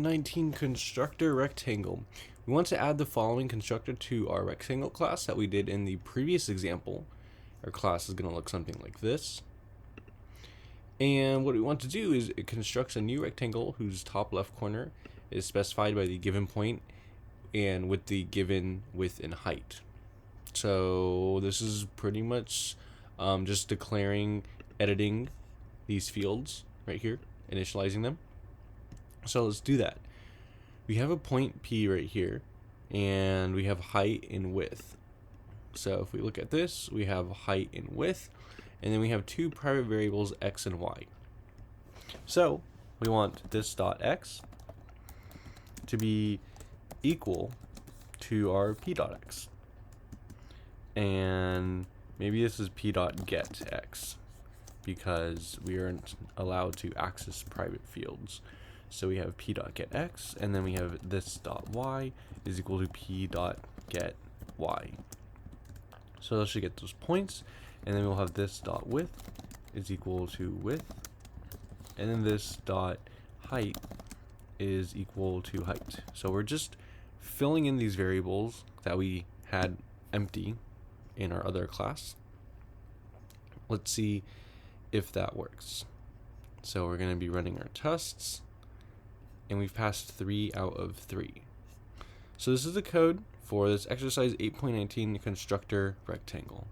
19 constructor rectangle. We want to add the following constructor to our rectangle class that we did in the previous example. Our class is going to look something like this. And what we want to do is it constructs a new rectangle whose top left corner is specified by the given point and with the given width and height. So this is pretty much just declaring, editing these fields right here, initializing them. So let's do that. We have a point P right here, and we have height and width. So if we look at this, we have height and width, and then we have two private variables x and y. So we want this dot x to be equal to our p dot x, and maybe this is p dot get x because we aren't allowed to access private fields. So we have p dot get x, and then we have this dot y is equal to p dot get y. So that should get those points, and then we'll have this dot width is equal to width, and then this dot height is equal to height. So we're just filling in these variables that we had empty in our other class. Let's see if that works. So we're going to be running our tests, and we've passed 3 out of 3. So this is the code for this exercise 8.19 constructor rectangle.